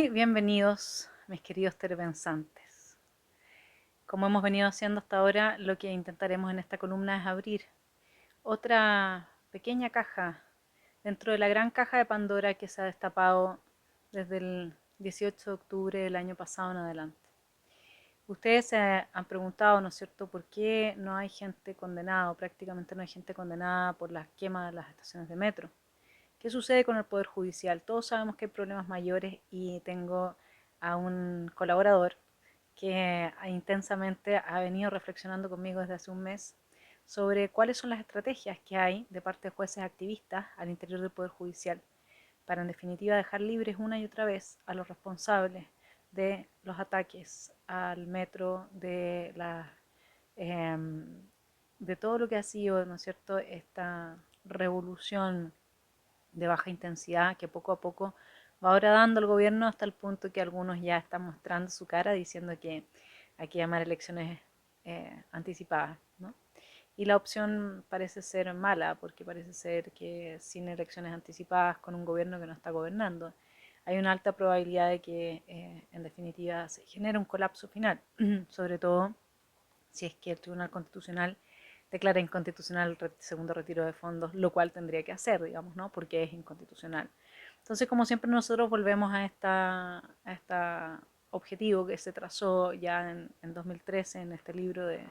Muy bienvenidos, mis queridos telepensantes. Como hemos venido haciendo hasta ahora, lo que intentaremos en esta columna es abrir otra pequeña caja dentro de la gran caja de Pandora que se ha destapado desde el 18 de octubre del año pasado en adelante. Ustedes se han preguntado, ¿no es cierto?, por qué no hay gente condenada, o prácticamente no hay gente condenada por la quema de las estaciones de metro. ¿Qué sucede con el Poder Judicial? Todos sabemos que hay problemas mayores y tengo a un colaborador que intensamente ha venido reflexionando conmigo desde hace un mes sobre cuáles son las estrategias que hay de parte de jueces activistas al interior del Poder Judicial para en definitiva dejar libres una y otra vez a los responsables de los ataques al metro, eh, de todo lo que ha sido, ¿no es cierto?, esta revolución de baja intensidad que poco a poco va ahora dando el gobierno hasta el punto que algunos ya están mostrando su cara diciendo que hay que llamar elecciones anticipadas, ¿no? Y la opción parece ser mala, porque parece ser que sin elecciones anticipadas, con un gobierno que no está gobernando, hay una alta probabilidad de que, en definitiva, se genere un colapso final, sobre todo si es que el Tribunal Constitucional declara inconstitucional el segundo retiro de fondos, lo cual tendría que hacer, digamos, ¿no? Porque es inconstitucional. Entonces, como siempre, nosotros volvemos a este objetivo que se trazó ya en 2013 en este libro de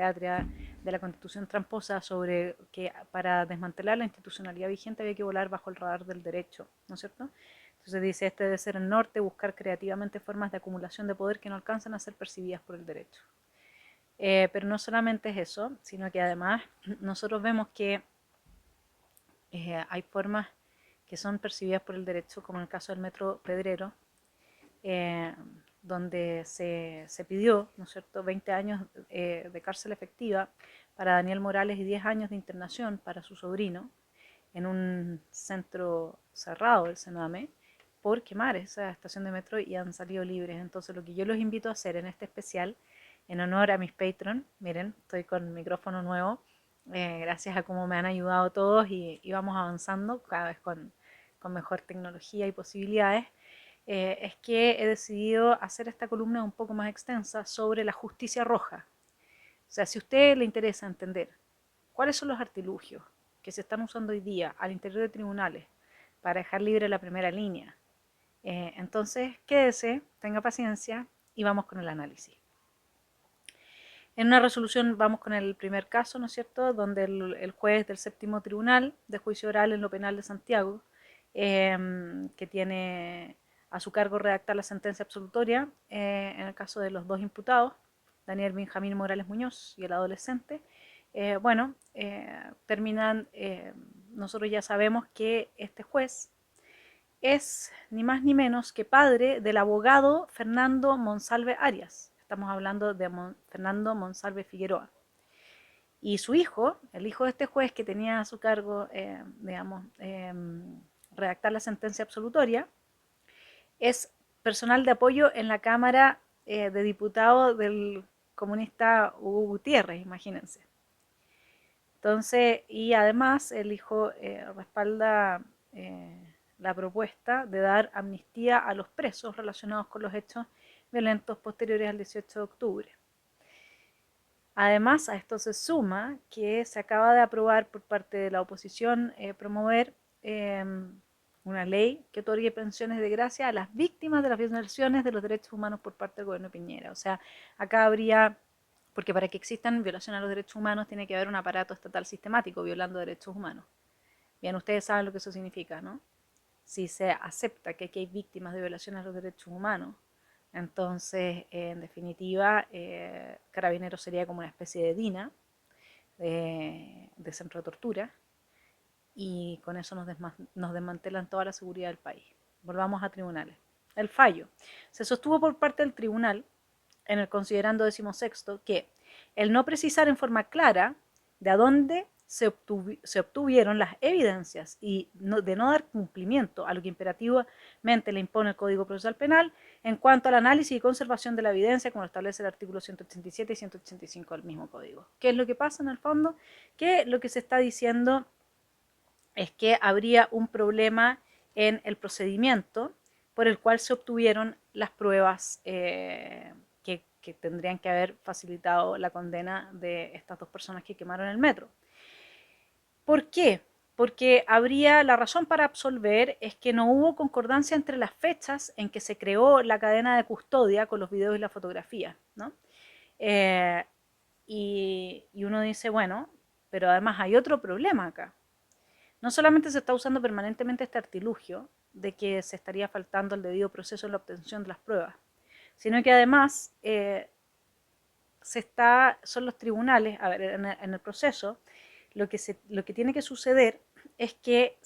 Atria de la Constitución tramposa sobre que para desmantelar la institucionalidad vigente había que volar bajo el radar del derecho, ¿no es cierto? Entonces dice, este debe ser el norte, buscar creativamente formas de acumulación de poder que no alcanzan a ser percibidas por el derecho. Pero no solamente es eso, sino que además nosotros vemos que hay formas que son percibidas por el derecho, como en el caso del metro Pedrero, eh, donde se pidió, ¿no es cierto?, 20 años de cárcel efectiva para Daniel Morales y 10 años de internación para su sobrino en un centro cerrado del Sename por quemar esa estación de metro y han salido libres. Entonces lo que yo los invito a hacer en este especial, en honor a mis Patreon, miren, estoy con micrófono nuevo, gracias a cómo me han ayudado todos y vamos avanzando cada vez con mejor tecnología y posibilidades, es que he decidido hacer esta columna un poco más extensa sobre la justicia roja. O sea, si a usted le interesa entender cuáles son los artilugios que se están usando hoy día al interior de tribunales para dejar libre la primera línea, entonces quédese, tenga paciencia y vamos con el análisis. En una resolución vamos con el primer caso, ¿no es cierto?, donde el juez del séptimo tribunal de juicio oral en lo penal de Santiago, que tiene a su cargo redactar la sentencia absolutoria, en el caso de los dos imputados, Daniel Benjamín Morales Muñoz y el adolescente, terminan, nosotros ya sabemos que este juez es ni más ni menos que padre del abogado Fernando Monsalve Arias. Estamos hablando de Fernando Monsalve Figueroa. Y su hijo, el hijo de este juez que tenía a su cargo, redactar la sentencia absolutoria, es personal de apoyo en la Cámara de Diputados del comunista Hugo Gutiérrez, imagínense. Entonces, y además el hijo respalda la propuesta de dar amnistía a los presos relacionados con los hechos violentos posteriores al 18 de octubre. Además, a esto se suma que se acaba de aprobar por parte de la oposición promover una ley que otorgue pensiones de gracia a las víctimas de las violaciones de los derechos humanos por parte del gobierno de Piñera. O sea, acá habría, porque para que existan violaciones a los derechos humanos tiene que haber un aparato estatal sistemático violando derechos humanos. Bien, ustedes saben lo que eso significa, ¿no? Si se acepta que aquí hay víctimas de violaciones a los derechos humanos, entonces, en definitiva, Carabineros sería como una especie de DINA, de centro de tortura, y con eso nos desmantelan toda la seguridad del país. Volvamos a tribunales. El fallo. Se sostuvo por parte del tribunal, en el considerando 16º, que el no precisar en forma clara de a dónde se obtuvieron las evidencias y de no dar cumplimiento a lo que imperativamente le impone el Código Procesal Penal en cuanto al análisis y conservación de la evidencia, como lo establece el artículo 187 y 185 del mismo Código. ¿Qué es lo que pasa en el fondo? Que lo que se está diciendo es que habría un problema en el procedimiento por el cual se obtuvieron las pruebas que tendrían que haber facilitado la condena de estas dos personas que quemaron el metro. ¿Por qué? Porque la razón para absolver es que no hubo concordancia entre las fechas en que se creó la cadena de custodia con los videos y la fotografía, ¿no? Y uno dice, bueno, pero además hay otro problema acá. No solamente se está usando permanentemente este artilugio de que se estaría faltando el debido proceso en la obtención de las pruebas, sino que además son los tribunales, a ver, en el proceso, lo que tiene que suceder es que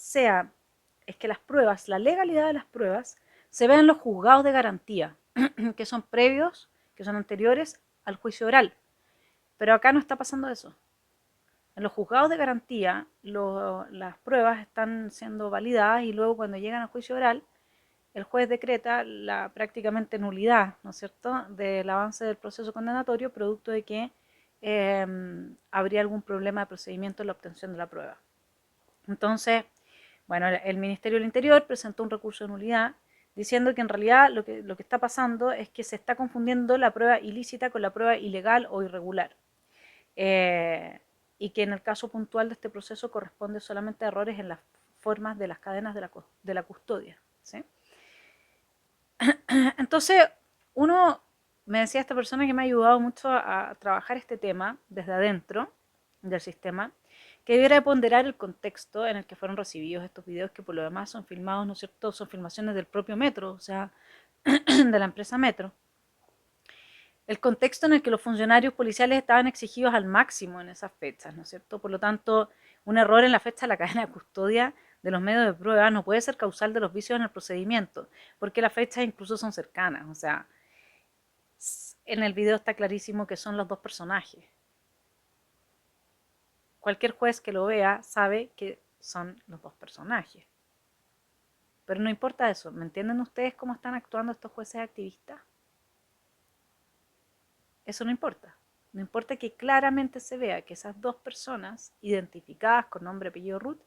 las pruebas, la legalidad de las pruebas, se ve en los juzgados de garantía, que son previos, que son anteriores al juicio oral. Pero acá no está pasando eso. En los juzgados de garantía, las pruebas están siendo validadas y luego cuando llegan al juicio oral, el juez decreta la prácticamente nulidad, ¿no es cierto?, del avance del proceso condenatorio, producto de que habría algún problema de procedimiento en la obtención de la prueba. Entonces, bueno, el Ministerio del Interior presentó un recurso de nulidad diciendo que en realidad lo que está pasando es que se está confundiendo la prueba ilícita con la prueba ilegal o irregular. Y que en el caso puntual de este proceso corresponde solamente a errores en las formas de las cadenas de la custodia, ¿sí? Entonces, me decía esta persona que me ha ayudado mucho a trabajar este tema desde adentro del sistema, que debiera de ponderar el contexto en el que fueron recibidos estos videos, que por lo demás son filmados, ¿no es cierto?, son filmaciones del propio Metro, o sea, de la empresa Metro. El contexto en el que los funcionarios policiales estaban exigidos al máximo en esas fechas, ¿no es cierto? Por lo tanto, un error en la fecha de la cadena de custodia de los medios de prueba no puede ser causal de los vicios en el procedimiento, porque las fechas incluso son cercanas, o sea, en el video está clarísimo que son los dos personajes. Cualquier juez que lo vea sabe que son los dos personajes. Pero no importa eso, ¿me entienden ustedes cómo están actuando estos jueces activistas? Eso no importa. No importa que claramente se vea que esas dos personas, identificadas con nombre, apellido, Ruth,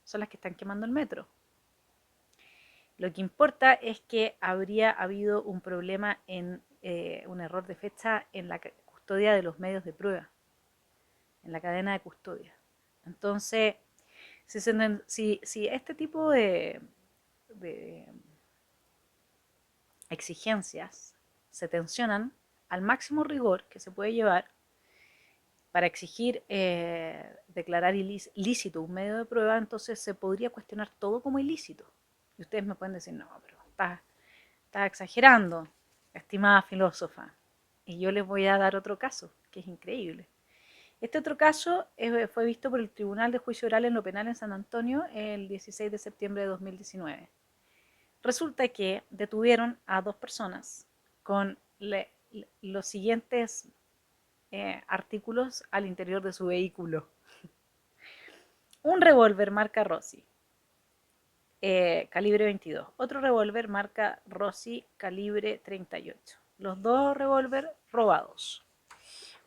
son las que están quemando el metro. Lo que importa es que habría habido un problema un error de fecha en la custodia de los medios de prueba, en la cadena de custodia. Entonces, si este tipo de exigencias se tensionan al máximo rigor que se puede llevar para exigir declarar ilícito un medio de prueba, entonces se podría cuestionar todo como ilícito. Y ustedes me pueden decir, no, pero estás exagerando, estimada filósofa. Y yo les voy a dar otro caso, que es increíble. Este otro caso fue visto por el Tribunal de Juicio Oral en lo Penal en San Antonio el 16 de septiembre de 2019. Resulta que detuvieron a dos personas con los siguientes artículos al interior de su vehículo. Un revólver marca Rossi, calibre 22. Otro revólver marca Rossi, calibre 38. Los dos revólver robados.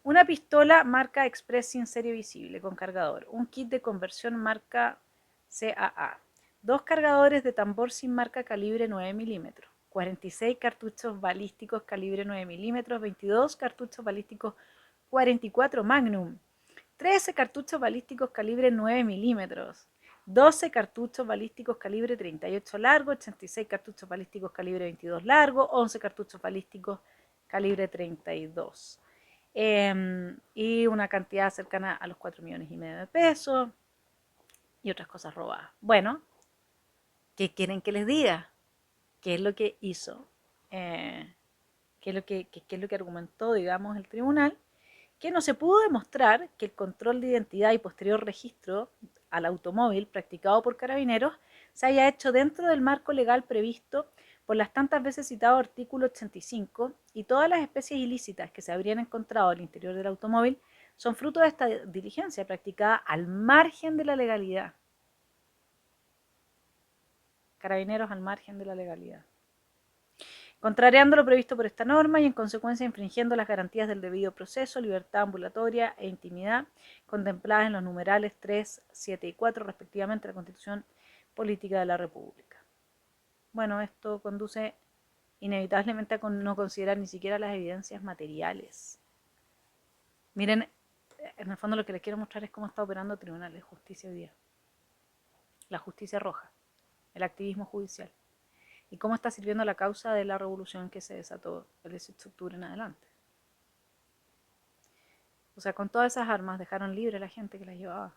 Una pistola marca Express sin serie visible con cargador. Un kit de conversión marca CAA. Dos cargadores de tambor sin marca calibre 9 milímetros. 46 cartuchos balísticos calibre 9 milímetros. 22 cartuchos balísticos 44 Magnum. 13 cartuchos balísticos calibre 9 milímetros. 12 cartuchos balísticos calibre 38 largo, 86 cartuchos balísticos calibre 22 largo, 11 cartuchos balísticos calibre 32. Y una cantidad cercana a los 4,5 millones de pesos y otras cosas robadas. Bueno, ¿qué quieren que les diga? ¿Qué es lo que hizo? ¿Qué es lo que argumentó, digamos, el tribunal? Que no se pudo demostrar que el control de identidad y posterior registro al automóvil practicado por Carabineros se haya hecho dentro del marco legal previsto por las tantas veces citado artículo 85 y todas las especies ilícitas que se habrían encontrado al interior del automóvil son fruto de esta diligencia practicada al margen de la legalidad. Carabineros al margen de la legalidad. Contrariando lo previsto por esta norma y en consecuencia infringiendo las garantías del debido proceso, libertad ambulatoria e intimidad contempladas en los numerales 3, 7 y 4 respectivamente de la Constitución Política de la República. Bueno, esto conduce inevitablemente a no considerar ni siquiera las evidencias materiales. Miren, en el fondo lo que les quiero mostrar es cómo está operando el Tribunal de Justicia hoy día. La justicia roja, el activismo judicial. Y cómo está sirviendo la causa de la revolución que se desató el 18 de octubre en adelante. O sea, con todas esas armas dejaron libre a la gente que las llevaba.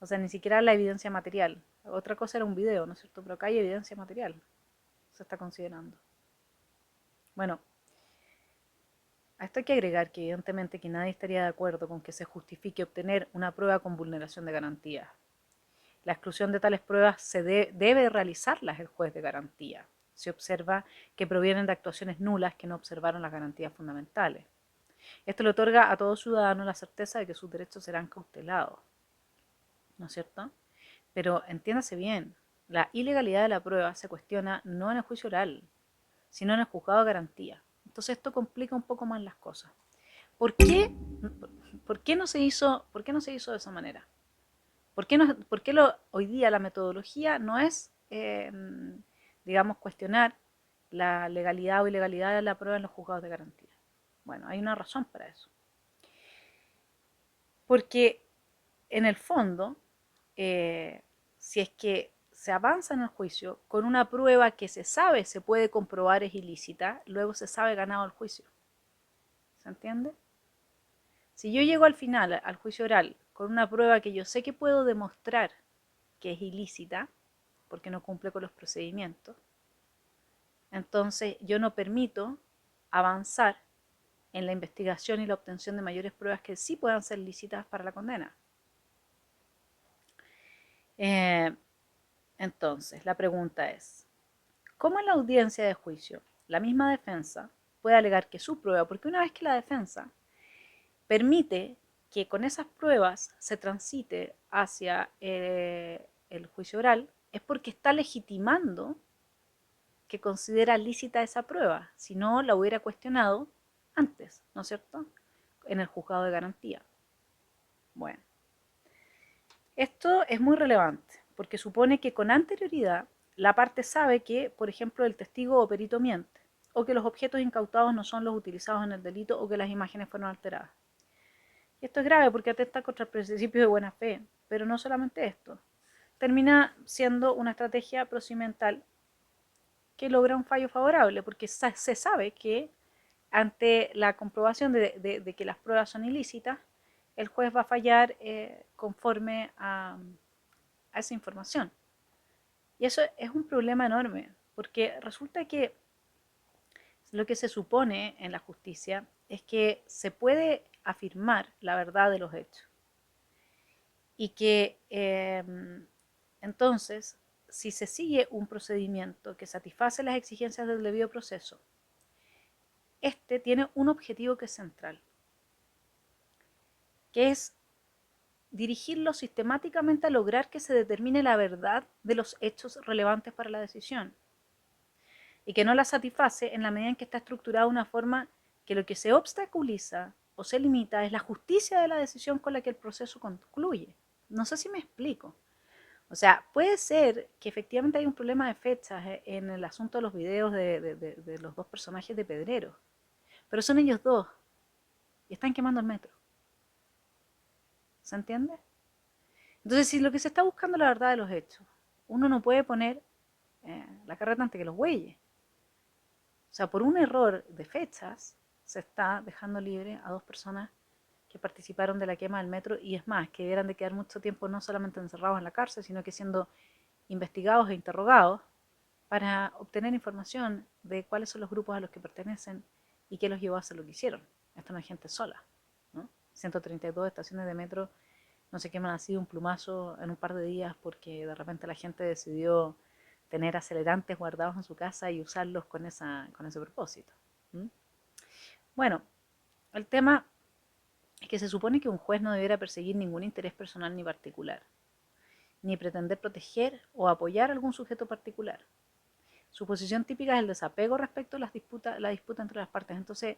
O sea, ni siquiera la evidencia material. Otra cosa era un video, ¿no es cierto? Pero acá hay evidencia material. Se está considerando. Bueno, a esto hay que agregar que evidentemente que nadie estaría de acuerdo con que se justifique obtener una prueba con vulneración de garantías. La exclusión de tales pruebas debe realizarlas el juez de garantía. Se observa que provienen de actuaciones nulas que no observaron las garantías fundamentales. Esto le otorga a todo ciudadano la certeza de que sus derechos serán cautelados, ¿no es cierto? Pero entiéndase bien, la ilegalidad de la prueba se cuestiona no en el juicio oral, sino en el juzgado de garantía. Entonces esto complica un poco más las cosas. ¿Por qué, por qué no se hizo de esa manera? ¿Por qué hoy día la metodología no es, digamos, cuestionar la legalidad o ilegalidad de la prueba en los juzgados de garantía? Bueno, hay una razón para eso. Porque en el fondo, si es que se avanza en el juicio con una prueba que se sabe, se puede comprobar es ilícita, luego se sabe ganado el juicio. ¿Se entiende? Si yo llego al final, al juicio oral, con una prueba que yo sé que puedo demostrar que es ilícita, porque no cumple con los procedimientos, entonces yo no permito avanzar en la investigación y la obtención de mayores pruebas que sí puedan ser lícitas para la condena. Entonces, la pregunta es, ¿cómo en la audiencia de juicio la misma defensa puede alegar que su prueba, porque una vez que la defensa permite que con esas pruebas se transite hacia el juicio oral, es porque está legitimando que considera lícita esa prueba, si no la hubiera cuestionado antes, ¿no es cierto?, en el juzgado de garantía. Bueno, esto es muy relevante, porque supone que con anterioridad la parte sabe que, por ejemplo, el testigo o perito miente, o que los objetos incautados no son los utilizados en el delito, o que las imágenes fueron alteradas. Y esto es grave porque atenta contra el principio de buena fe, pero no solamente esto. Termina siendo una estrategia procedimental que logra un fallo favorable, porque se sabe que ante la comprobación de que las pruebas son ilícitas, el juez va a fallar conforme a esa información. Y eso es un problema enorme, porque resulta que lo que se supone en la justicia es que se puede afirmar la verdad de los hechos. Y que entonces, si se sigue un procedimiento que satisface las exigencias del debido proceso, este tiene un objetivo que es central, que es dirigirlo sistemáticamente a lograr que se determine la verdad de los hechos relevantes para la decisión y que no la satisface en la medida en que está estructurada de una forma que lo que se obstaculiza o se limita es la justicia de la decisión con la que el proceso concluye. No sé si me explico. O sea, puede ser que efectivamente hay un problema de fechas en el asunto de los videos de los dos personajes de Pedrero, pero son ellos dos y están quemando el metro. ¿Se entiende? Entonces, si lo que se está buscando es la verdad de los hechos, uno no puede poner la carreta antes que los bueyes. O sea, por un error de fechas, se está dejando libre a dos personas que participaron de la quema del metro y es más, que debieran de quedar mucho tiempo no solamente encerrados en la cárcel, sino que siendo investigados e interrogados para obtener información de cuáles son los grupos a los que pertenecen y qué los llevó a hacer lo que hicieron. Esto no es gente sola, ¿no? 132 estaciones de metro no se queman así de un plumazo en un par de días porque de repente la gente decidió tener acelerantes guardados en su casa y usarlos con ese propósito. ¿Mm? Bueno, el tema es que se supone que un juez no debiera perseguir ningún interés personal ni particular, ni pretender proteger o apoyar a algún sujeto particular. Su posición típica es el desapego respecto a la disputa entre las partes. Entonces,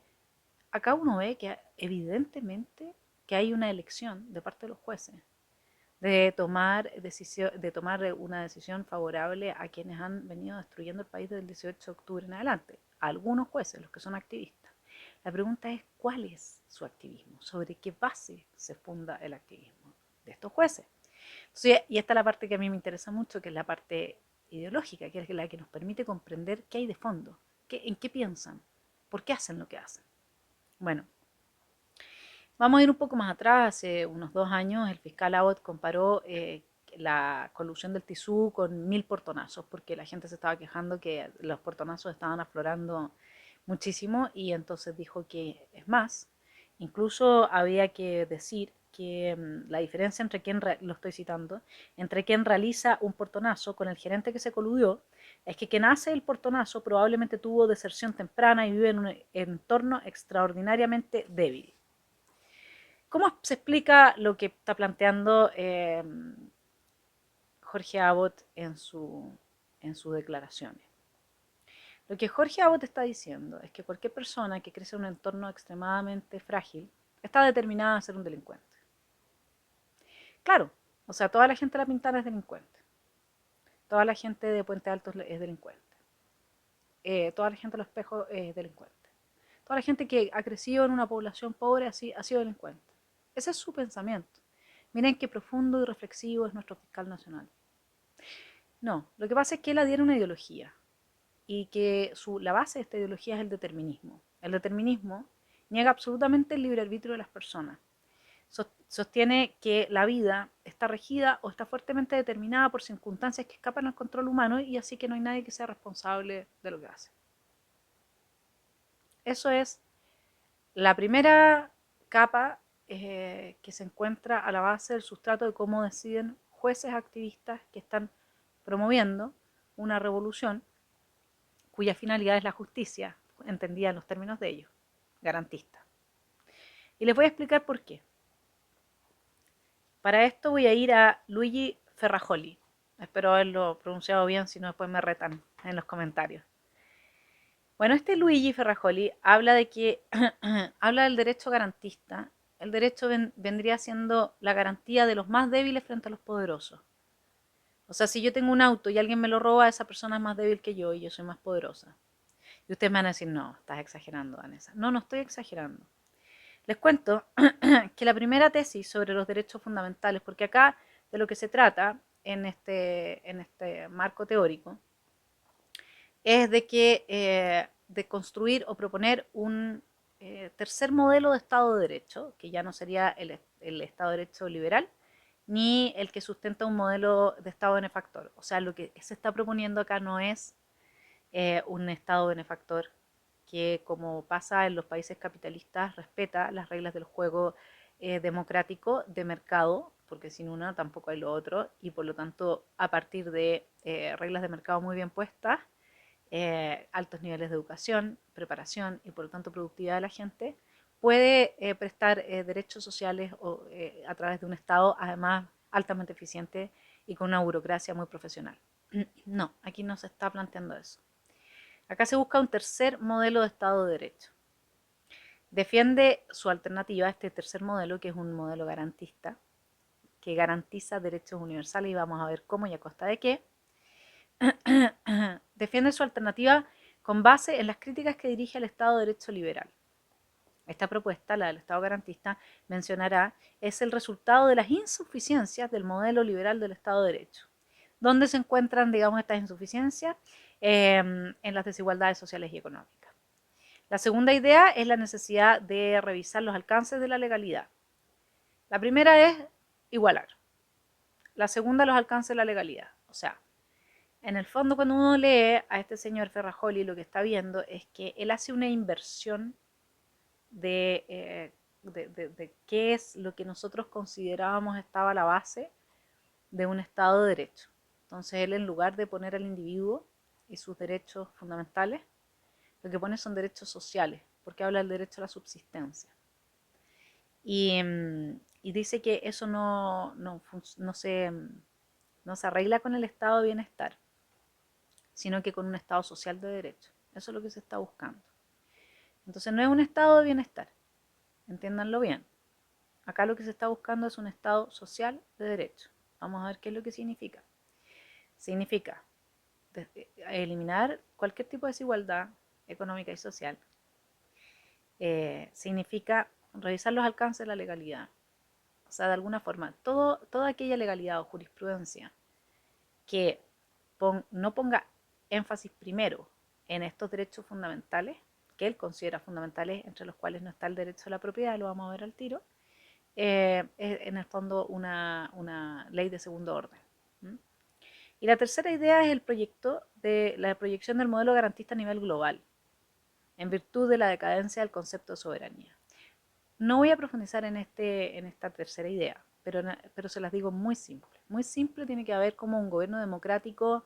acá uno ve que evidentemente que hay una elección de parte de los jueces. de tomar una decisión favorable a quienes han venido destruyendo el país desde el 18 de octubre en adelante, a algunos jueces, los que son activistas. La pregunta es, ¿cuál es su activismo? ¿Sobre qué base se funda el activismo de estos jueces? Entonces, y esta es la parte que a mí me interesa mucho, que es la parte ideológica, que es la que nos permite comprender qué hay de fondo, en qué piensan, por qué hacen lo que hacen. Bueno, vamos a ir un poco más atrás. Hace unos 2 años el fiscal Abbott comparó la colusión del Tisú con 1000 portonazos, porque la gente se estaba quejando que los portonazos estaban aflorando muchísimo, y entonces dijo que es más. Incluso había que decir que la diferencia entre lo estoy citando, entre quien realiza un portonazo con el gerente que se coludió, es que quien hace el portonazo probablemente tuvo deserción temprana y vive en un entorno extraordinariamente débil. ¿Cómo se explica lo que está planteando Jorge Abbott en sus declaraciones? Lo que Jorge Abbott está diciendo es que cualquier persona que crece en un entorno extremadamente frágil está determinada a ser un delincuente. Claro, o sea, toda la gente de La Pintana es delincuente. Toda la gente de Puente Alto es delincuente. Toda la gente de Los Espejos es delincuente. Toda la gente que ha crecido en una población pobre ha sido delincuente. Ese es su pensamiento. Miren qué profundo y reflexivo es nuestro fiscal nacional. No, lo que pasa es que él adhiere a una ideología, y que la base de esta ideología es el determinismo. El determinismo niega absolutamente el libre arbitrio de las personas. Sostiene que la vida está regida o está fuertemente determinada por circunstancias que escapan al control humano, y así que no hay nadie que sea responsable de lo que hace. Eso es la primera capa que se encuentra a la base del sustrato de cómo deciden jueces activistas que están promoviendo una revolución cuya finalidad es la justicia, entendida en los términos de ellos, garantista. Y les voy a explicar por qué. Para esto voy a ir a Luigi Ferrajoli. Espero haberlo pronunciado bien, si no después me retan en los comentarios. Bueno, este Luigi Ferrajoli habla de que habla del derecho garantista. El derecho vendría siendo la garantía de los más débiles frente a los poderosos. O sea, si yo tengo un auto y alguien me lo roba, esa persona es más débil que yo y yo soy más poderosa. Y ustedes me van a decir, no, estás exagerando, Vanessa. No, no estoy exagerando. Les cuento que la primera tesis sobre los derechos fundamentales, porque acá de lo que se trata en este marco teórico, es de construir o proponer un tercer modelo de Estado de Derecho, que ya no sería el Estado de Derecho liberal, ni el que sustenta un modelo de Estado benefactor. O sea, lo que se está proponiendo acá no es un Estado benefactor que, como pasa en los países capitalistas, respeta las reglas del juego democrático de mercado, porque sin una tampoco hay lo otro, y por lo tanto, a partir de reglas de mercado muy bien puestas, altos niveles de educación, preparación y por lo tanto productividad de la gente, puede prestar derechos sociales a través de un Estado, además altamente eficiente y con una burocracia muy profesional. No, aquí no se está planteando eso. Acá se busca un tercer modelo de Estado de Derecho. Defiende su alternativa a este tercer modelo, que es un modelo garantista, que garantiza derechos universales, y vamos a ver cómo y a costa de qué. Defiende su alternativa con base en las críticas que dirige al Estado de Derecho liberal. Esta propuesta, la del Estado garantista, mencionará, es el resultado de las insuficiencias del modelo liberal del Estado de Derecho. ¿Dónde se encuentran, digamos, estas insuficiencias? En las desigualdades sociales y económicas. La segunda idea es la necesidad de revisar los alcances de la legalidad. La primera es igualar. La segunda, los alcances de la legalidad. O sea, en el fondo, cuando uno lee a este señor Ferrajoli, lo que está viendo es que él hace una inversión de qué es lo que nosotros considerábamos estaba a la base de un Estado de Derecho. Entonces él, en lugar de poner al individuo y sus derechos fundamentales, lo que pone son derechos sociales, porque habla del derecho a la subsistencia. Y dice que eso no se arregla con el estado de bienestar, sino que con un estado social de derecho. Eso es lo que se está buscando. Entonces no es un estado de bienestar, entiéndanlo bien. Acá lo que se está buscando es un Estado social de derecho. Vamos a ver qué es lo que significa. Significa eliminar cualquier tipo de desigualdad económica y social. Significa revisar los alcances de la legalidad. O sea, de alguna forma, toda aquella legalidad o jurisprudencia que no ponga énfasis primero en estos derechos fundamentales, que él considera fundamentales, entre los cuales no está el derecho a la propiedad, lo vamos a ver al tiro, es en el fondo una ley de segundo orden. ¿Mm? Y la tercera idea es el proyecto de la proyección del modelo garantista a nivel global, en virtud de la decadencia del concepto de soberanía. No voy a profundizar en esta tercera idea, pero se las digo muy simple. Muy simple, tiene que haber como un gobierno democrático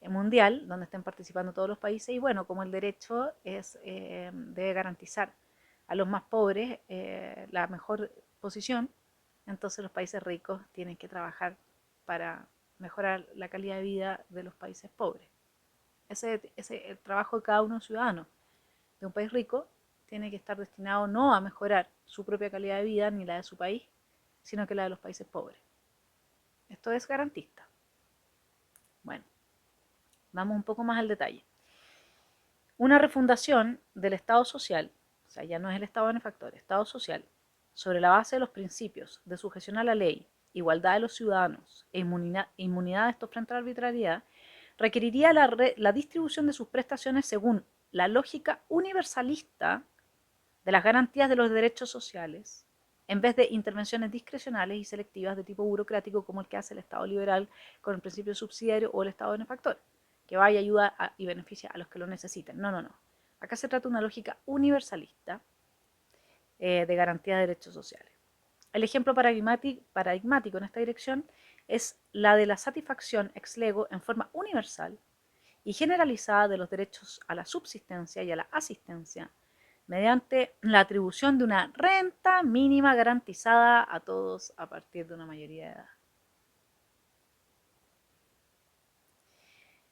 mundial donde estén participando todos los países y bueno, como el derecho debe garantizar a los más pobres la mejor posición, entonces los países ricos tienen que trabajar para mejorar la calidad de vida de los países pobres. Ese es el trabajo de cada uno ciudadano de un país rico, tiene que estar destinado no a mejorar su propia calidad de vida ni la de su país, sino que la de los países pobres. Esto es garantista. Bueno, vamos un poco más al detalle. Una refundación del Estado social, o sea, ya no es el Estado benefactor, Estado social, sobre la base de los principios de sujeción a la ley, igualdad de los ciudadanos e inmunidad de estos frente a la arbitrariedad, requeriría la distribución de sus prestaciones según la lógica universalista de las garantías de los derechos sociales, en vez de intervenciones discrecionales y selectivas de tipo burocrático como el que hace el Estado liberal con el principio subsidiario o el Estado benefactor, que vaya, ayuda y beneficia a los que lo necesiten. No, no, no. Acá se trata de una lógica universalista de garantía de derechos sociales. El ejemplo paradigmático en esta dirección es la de la satisfacción ex lego en forma universal y generalizada de los derechos a la subsistencia y a la asistencia mediante la atribución de una renta mínima garantizada a todos a partir de una mayoría de edad.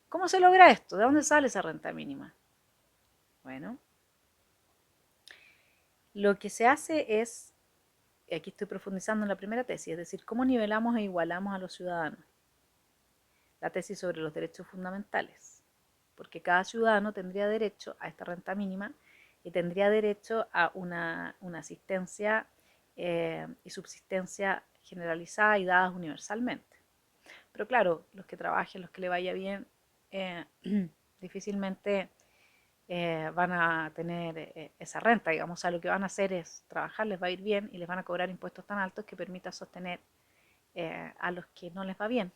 ¿Cómo se logra esto? ¿De dónde sale esa renta mínima? Bueno, lo que se hace es, y aquí estoy profundizando en la primera tesis, es decir, cómo nivelamos e igualamos a los ciudadanos. La tesis sobre los derechos fundamentales, porque cada ciudadano tendría derecho a esta renta mínima y tendría derecho a una asistencia y subsistencia generalizada y dadas universalmente. Pero claro, los que trabajen, los que le vaya bien, difícilmente van a tener esa renta, digamos. O sea, lo que van a hacer es trabajar, les va a ir bien y les van a cobrar impuestos tan altos que permita sostener a los que no les va bien,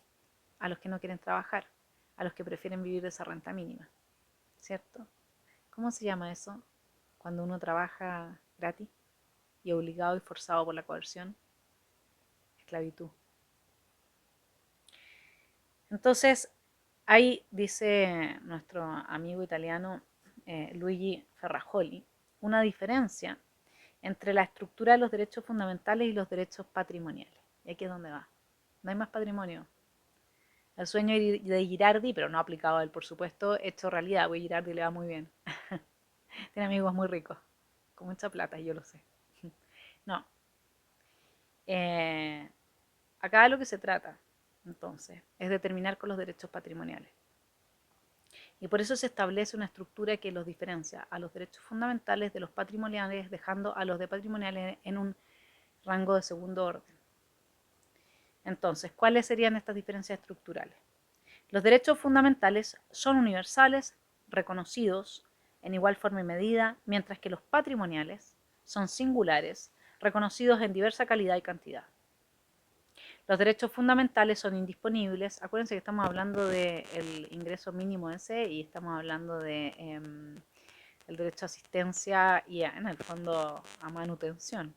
a los que no quieren trabajar, a los que prefieren vivir de esa renta mínima, ¿cierto? ¿Cómo se llama eso? Cuando uno trabaja gratis y obligado y forzado por la coerción, esclavitud. Entonces, ahí dice nuestro amigo italiano Luigi Ferrajoli, una diferencia entre la estructura de los derechos fundamentales y los derechos patrimoniales. Y aquí es donde va. No hay más patrimonio. El sueño de Girardi, pero no aplicado a él, por supuesto, hecho realidad, porque Girardi le va muy bien. Tiene amigos muy ricos, con mucha plata, y yo lo sé. No. Acá de lo que se trata, entonces, es de terminar con los derechos patrimoniales. Y por eso se establece una estructura que los diferencia a los derechos fundamentales de los patrimoniales, dejando a los de patrimoniales en un rango de segundo orden. Entonces, ¿cuáles serían estas diferencias estructurales? Los derechos fundamentales son universales, reconocidos en igual forma y medida, mientras que los patrimoniales son singulares, reconocidos en diversa calidad y cantidad. Los derechos fundamentales son indisponibles. Acuérdense que estamos hablando del ingreso mínimo ese y estamos hablando de el derecho a asistencia y en el fondo a manutención.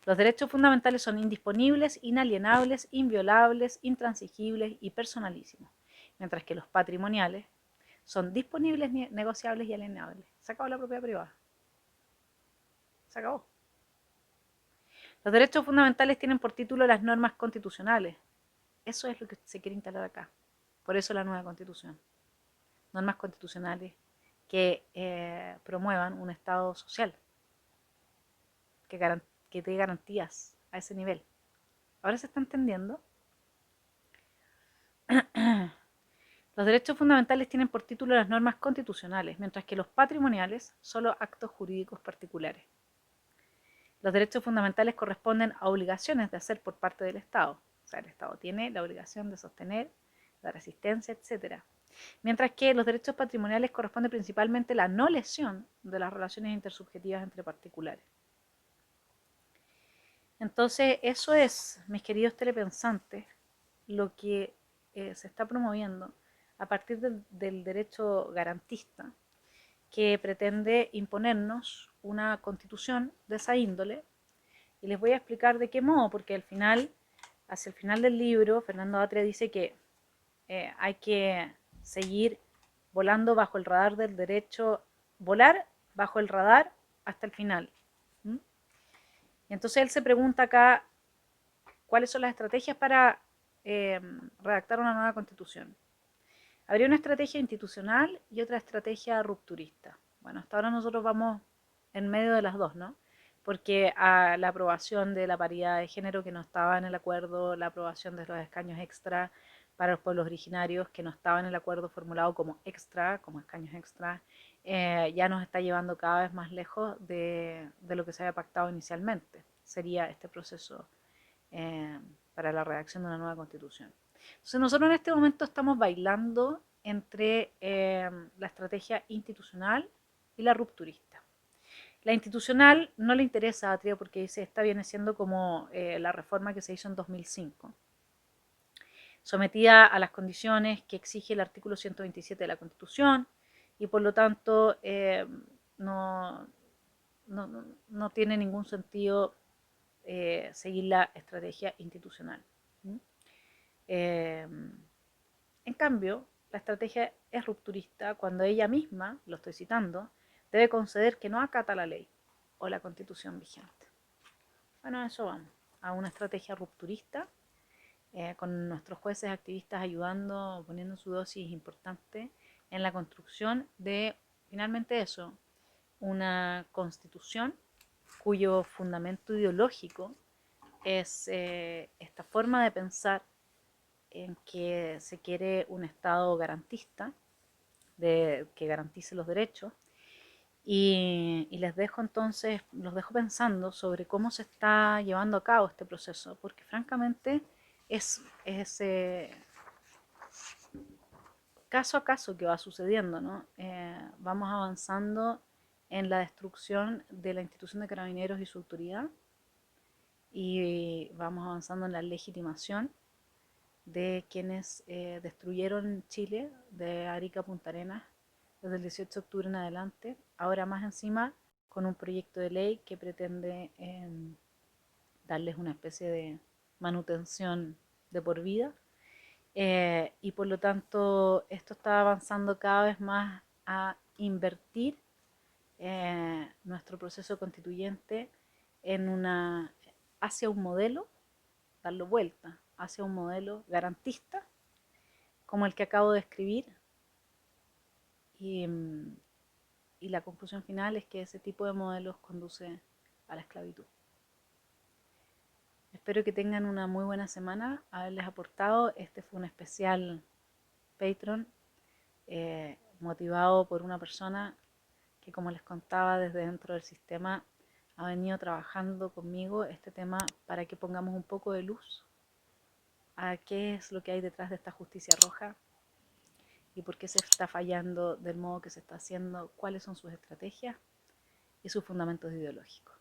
Los derechos fundamentales son indisponibles, inalienables, inviolables, intransigibles y personalísimos, mientras que los patrimoniales son disponibles, negociables y alienables. Se acabó la propiedad privada. Se acabó. Los derechos fundamentales tienen por título las normas constitucionales. Eso es lo que se quiere instalar acá. Por eso la nueva constitución. Normas constitucionales que promuevan un Estado social, que dé garantías a ese nivel. ¿Ahora se está entendiendo? Los derechos fundamentales tienen por título las normas constitucionales, mientras que los patrimoniales solo actos jurídicos particulares. Los derechos fundamentales corresponden a obligaciones de hacer por parte del Estado. O sea, el Estado tiene la obligación de sostener, dar asistencia, etc. Mientras que los derechos patrimoniales corresponden principalmente a la no lesión de las relaciones intersubjetivas entre particulares. Entonces, eso es, mis queridos telepensantes, lo que se está promoviendo a partir del derecho garantista, que pretende imponernos una constitución de esa índole. Y les voy a explicar de qué modo, porque al final, hacia el final del libro, Fernando Atria dice que hay que seguir volando bajo el radar del derecho, volar bajo el radar hasta el final. ¿Mm? Y entonces él se pregunta acá cuáles son las estrategias para redactar una nueva constitución. Habría una estrategia institucional y otra estrategia rupturista. Bueno, hasta ahora nosotros vamos en medio de las dos, ¿no? Porque a la aprobación de la paridad de género que no estaba en el acuerdo, la aprobación de los escaños extra para los pueblos originarios que no estaba en el acuerdo formulado como extra, como escaños extra, ya nos está llevando cada vez más lejos de lo que se había pactado inicialmente. Sería este proceso para la redacción de una nueva constitución. Entonces nosotros en este momento estamos bailando entre la estrategia institucional y la rupturista. La institucional no le interesa a Atria porque dice esta viene siendo como la reforma que se hizo en 2005, sometida a las condiciones que exige el artículo 127 de la Constitución y por lo tanto no, no tiene ningún sentido seguir la estrategia institucional. En cambio, la estrategia es rupturista cuando ella misma, lo estoy citando, debe conceder que no acata la ley o la constitución vigente. Bueno, a eso vamos, a una estrategia rupturista, con nuestros jueces activistas ayudando, poniendo su dosis importante en la construcción de, finalmente eso, una constitución cuyo fundamento ideológico es esta forma de pensar en que se quiere un Estado garantista, que garantice los derechos. Y les dejo entonces, los dejo pensando sobre cómo se está llevando a cabo este proceso, porque francamente es caso a caso que va sucediendo, ¿no? Vamos avanzando en la destrucción de la institución de Carabineros y su autoridad, y vamos avanzando en la legitimación de quienes destruyeron Chile, de Arica a Punta Arenas, desde el 18 de octubre en adelante, ahora más encima con un proyecto de ley que pretende darles una especie de manutención de por vida, y por lo tanto esto está avanzando cada vez más a invertir nuestro proceso constituyente en hacia un modelo, darlo vuelta, hacia un modelo garantista como el que acabo de escribir, y, y la conclusión final es que ese tipo de modelos conduce a la esclavitud. Espero que tengan una muy buena semana, haberles aportado. Este fue un especial Patreon motivado por una persona que, como les contaba, desde dentro del sistema ha venido trabajando conmigo este tema para que pongamos un poco de luz a qué es lo que hay detrás de esta justicia roja y por qué se está fallando del modo que se está haciendo, cuáles son sus estrategias y sus fundamentos ideológicos.